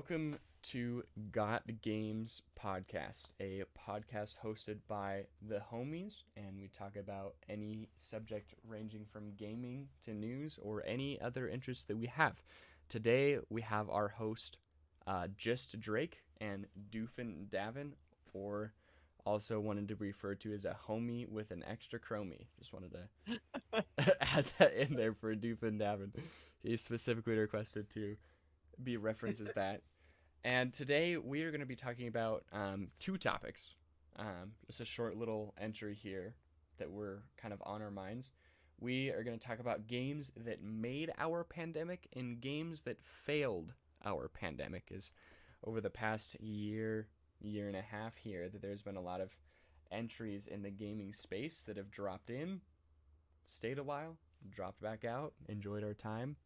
welcome to Got Games Podcast, a podcast hosted by the homies, and we talk about any subject ranging from gaming to news or any other interest that we have. Today we have our host, Just Drayk and Doofin Davin, or also wanted to be referred to as a homie with an extra chromie. Just wanted to add that in there for Doofin Davin. He specifically requested to be referenced as that. And today we are going to be talking about two topics. Just a short little entry here that were kind of on our minds. We are going to talk about games that made our pandemic and games that failed our pandemic. Is over the past year and a half here that there's been a lot of entries in the gaming space that have dropped in, stayed a while, dropped back out, enjoyed our time,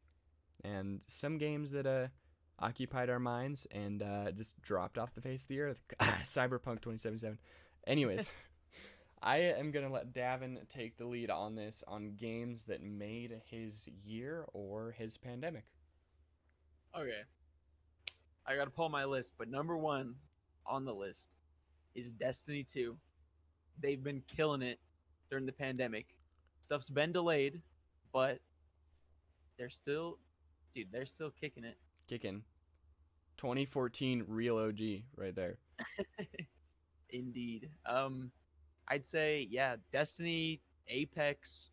and some games that occupied our minds and just dropped off the face of the earth. Cyberpunk 2077. Anyways, I am going to let Davin take the lead on this, on games that made his year or his pandemic. Okay. I gotta pull my list, but number one on the list is Destiny 2. They've been killing it during the pandemic. Stuff's been delayed, but they're still kicking it. Kicking. 2014 real OG right there. Indeed. I'd say, yeah, Destiny, Apex.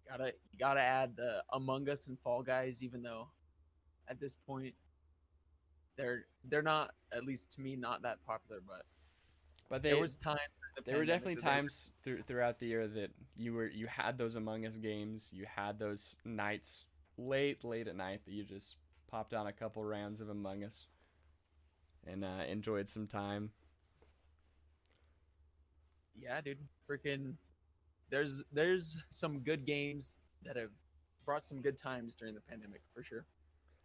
You gotta add the Among Us and Fall Guys, even though at this point they're not, at least to me, not that popular, but there was time. There were definitely times throughout the year that you had those Among Us games, you had those nights late at night that you just popped on a couple rounds of Among Us and enjoyed some time. Yeah, dude, freaking there's some good games that have brought some good times during the pandemic for sure.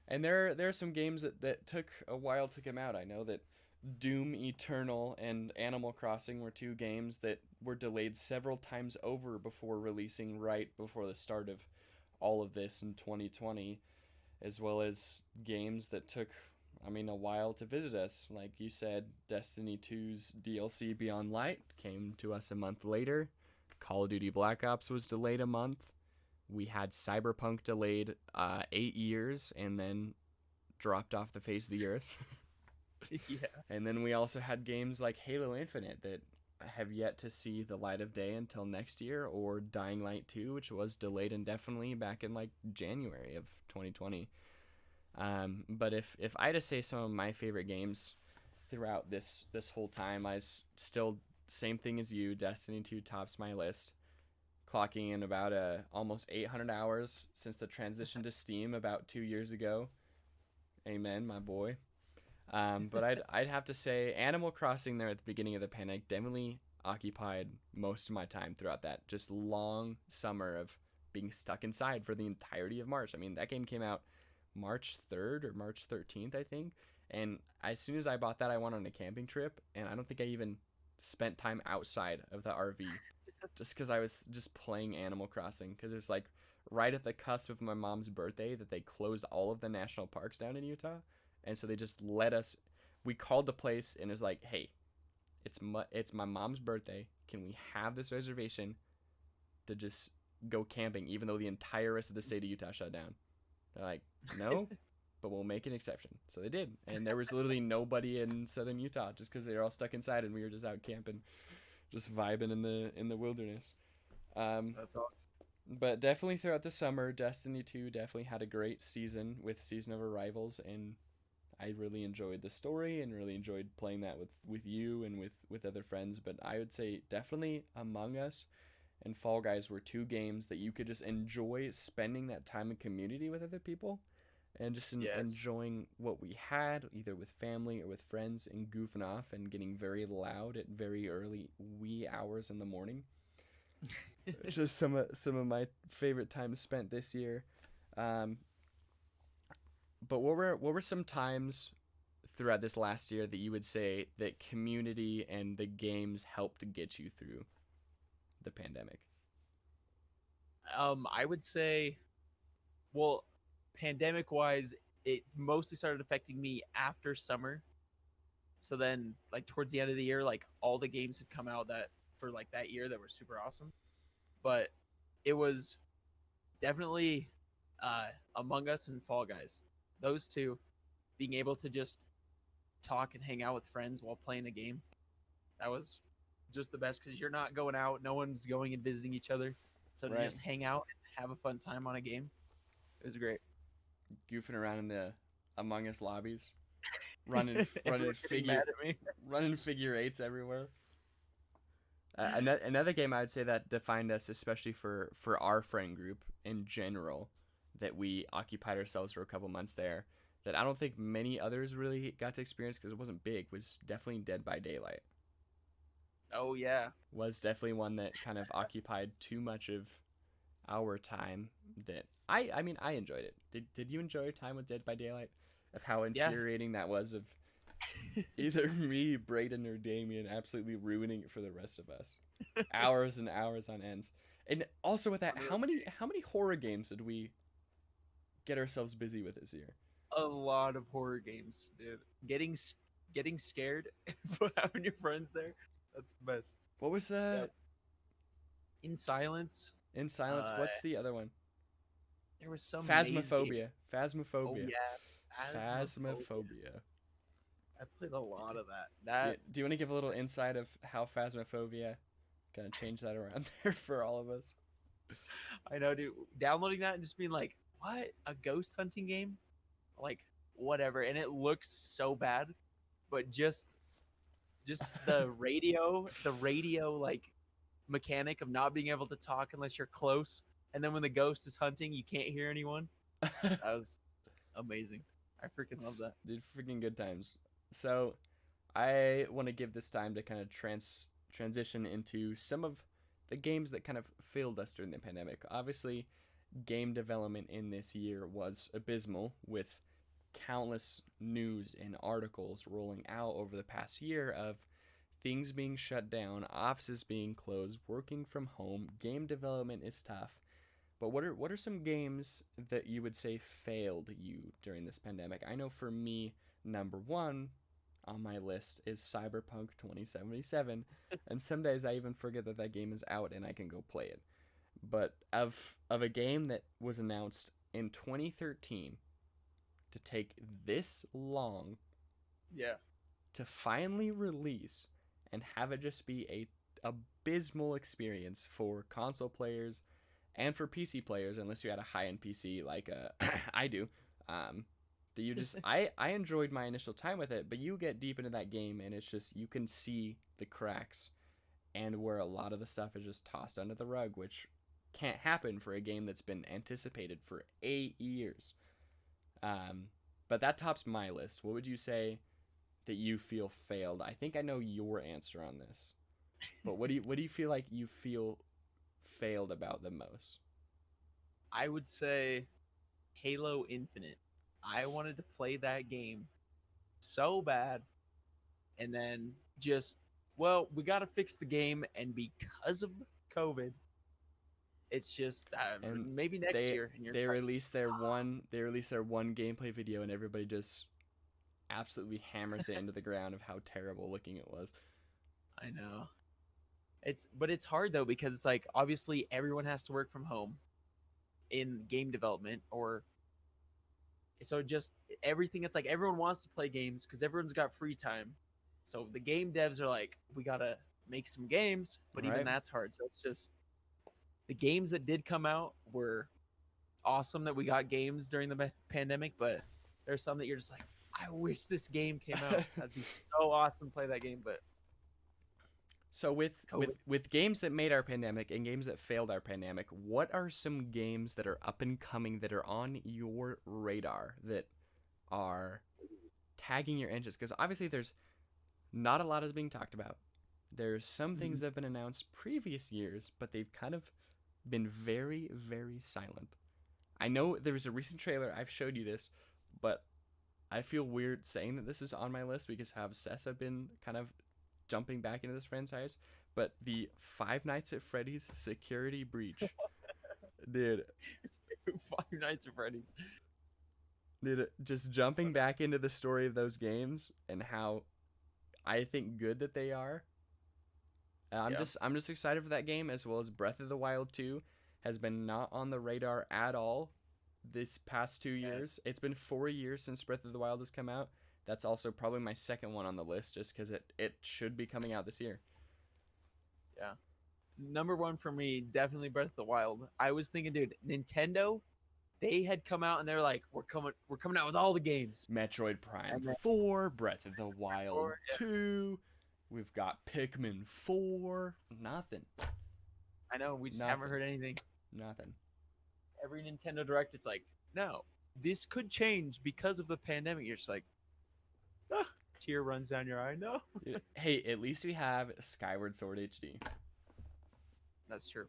And there are some games that took a while to come out. I know that Doom Eternal and Animal Crossing were two games that were delayed several times over before releasing right before the start of all of this in 2020, as well as games that took, a while to visit us. Like you said, Destiny 2's DLC Beyond Light came to us a month later. Call of Duty Black Ops was delayed a month. We had Cyberpunk delayed 8 years and then dropped off the face of the earth. Yeah. And then we also had games like Halo Infinite that have yet to see the light of day until next year, or Dying Light 2, which was delayed indefinitely back in like January of 2020. But if I had to say some of my favorite games throughout this whole time, I still, same thing as you, Destiny 2 tops my list. Clocking in about almost 800 hours since the transition to Steam about 2 years ago. Amen, my boy. But I'd have to say Animal Crossing there at the beginning of the pandemic definitely occupied most of my time throughout that just long summer of being stuck inside for the entirety of March. I mean, that game came out March 3rd or March 13th, I think. And as soon as I bought that, I went on a camping trip, and I don't think I even spent time outside of the RV just because I was just playing Animal Crossing, because it was like right at the cusp of my mom's birthday that they closed all of the national parks down in Utah. And so they just let us, we called the place and it was like, hey, it's my mom's birthday. Can we have this reservation to just go camping, even though the entire rest of the state of Utah shut down? They're like, no, but we'll make an exception. So they did. And there was literally nobody in southern Utah just because they were all stuck inside and we were just out camping, just vibing in the wilderness. That's awesome. But definitely throughout the summer, Destiny 2 definitely had a great season with Season of Arrivals, and I really enjoyed the story and really enjoyed playing that with you and with other friends. But I would say definitely Among Us and Fall Guys were two games that you could just enjoy spending that time in community with other people and just enjoying what we had, either with family or with friends, and goofing off and getting very loud at very early wee hours in the morning. Just some of my favorite times spent this year. But what were some times throughout this last year that you would say that community and the games helped get you through the pandemic? I would say, well, pandemic wise, it mostly started affecting me after summer. So then, like towards the end of the year, like all the games had come out that for like that year that were super awesome. But it was definitely Among Us and Fall Guys. Those two, being able to just talk and hang out with friends while playing a game, that was just the best because you're not going out, no one's going and visiting each other. So to Right. just hang out and have a fun time on a game, it was great. Goofing around in the Among Us lobbies, running Everyone's getting mad at me. running figure eights everywhere. Another game I would say that defined us, especially for our friend group in general, that we occupied ourselves for a couple months there, that I don't think many others really got to experience because it wasn't big, was definitely Dead by Daylight. Oh yeah, Was definitely one that kind of occupied too much of our time. That I mean I enjoyed it. Did you enjoy your time with Dead by Daylight? Of how yeah. infuriating that was of either me, Brayden, or Damien absolutely ruining it for the rest of us. Hours and hours on ends. And also with that, how many horror games did we get ourselves busy with this year? A lot of horror games, dude. Getting scared for having your friends there. That's the best. What was Yeah. In Silence. In Silence? Uh, What's the other one? there was some maze game. Phasmophobia. Oh Phasmophobia. yeah, Phasmophobia. Phasmophobia. I played a lot of that. Do you want to give a little insight of how Phasmophobia kind of change that around there for all of us? I know, dude. Downloading that and just being like, "What? A ghost hunting game? Like, whatever." And it looks so bad, but just the radio like mechanic of not being able to talk unless you're close, and then when the ghost is hunting, you can't hear anyone. That was amazing. I freaking love that. Dude, freaking good times. So, I want to give this time to kind of transition into some of the games that kind of failed us during the pandemic. Obviously, game development in this year was abysmal, with countless news and articles rolling out over the past year of things being shut down, offices being closed, working from home. Game development is tough. But what are some games that you would say failed you during this pandemic? I know for me, number one on my list is Cyberpunk 2077, and some days I even forget that that game is out and I can go play it. But of a game that was announced in 2013 to take this long Yeah. to finally release and have it just be a abysmal experience for console players and for PC players, unless you had a high-end PC like I do, that you just I enjoyed my initial time with it, but you get deep into that game and it's just you can see the cracks and where a lot of the stuff is just tossed under the rug, which can't happen for a game that's been anticipated for 8 years. But that tops my list. What would you say that you feel failed? I think I know your answer on this, but what do you feel like you feel failed about the most? I would say Halo Infinite. I wanted to play that game so bad, and then just we got to fix the game, and because of COVID, it's just And maybe next year. And they released their one gameplay video, and everybody just absolutely hammers it into the ground of how terrible looking it was. I know. But it's hard though, because it's like obviously everyone has to work from home in game development, or so just everything. It's like everyone wants to play games because everyone's got free time. So the game devs are like, we gotta make some games, but even Right. that's hard. So it's just the games that did come out were awesome that we got games during the pandemic, but there's some that you're just like, I wish this game came out. That'd be so awesome to play that game, but So with COVID. with games that made our pandemic and games that failed our pandemic, what are some games that are up and coming that are on your radar that are tagging your interest? Because obviously there's not a lot is being talked about. There's some things that have been announced previous years, but they've kind of been very, very silent. I know there was a recent trailer, I've showed you this, but I feel weird saying that this is on my list because how obsessed I've been kind of jumping back into this franchise. But the Five Nights at Freddy's Security Breach. Dude. Five Nights at Freddy's. Dude, just jumping back into the story of those games and how I think good that they are. Yeah. I'm just excited for that game, as well as Breath of the Wild 2 has been not on the radar at all this past 2 years. It's been 4 years since Breath of the Wild has come out. That's also probably my second one on the list, just because it should be coming out this year. Yeah. Number one for me, definitely Breath of the Wild. I was thinking, dude, Nintendo, they had come out and they're like, we're coming out with all the games. Metroid Prime And then- 4, Breath of the Wild 4, yeah. 2, we've got Pikmin 4, nothing. I know, we just Nothing. haven't heard anything. Nothing. Every Nintendo Direct, it's like, no, this could change because of the pandemic. You're just like, tear runs down your eye. No. Dude, hey, at least we have Skyward Sword HD. That's true.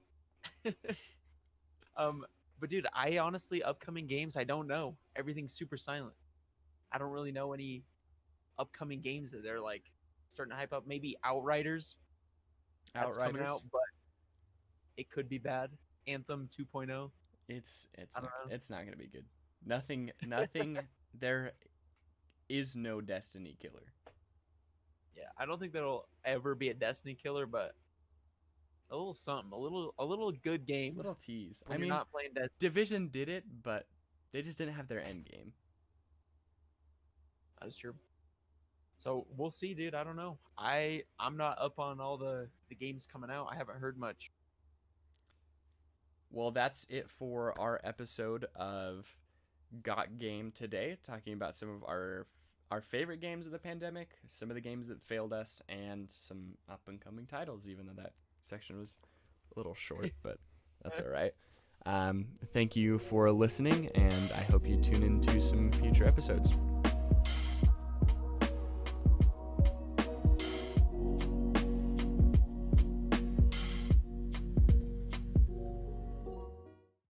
But dude, I honestly, upcoming games, I don't know. Everything's super silent. I don't really know any upcoming games that they're like starting to hype up. Maybe Outriders. That's coming Outriders. out, but it could be bad. Anthem 2.0. It's I don't know. it's not gonna be good. Nothing. There is no Destiny killer. Yeah, I don't think that'll ever be a Destiny killer, but a little something, a little good game. Little tease. When I you're mean, not playing Destiny. Division did it, but they just didn't have their end game. That's true. So we'll see, dude. I don't know. I'm not up on all the games coming out. I haven't heard much. Well, that's it for our episode of Got Game today, talking about some of our favorite games of the pandemic, some of the games that failed us, and some up and coming titles. Even though that section was a little short, but that's all right. Thank you for listening, and I hope you tune into some future episodes.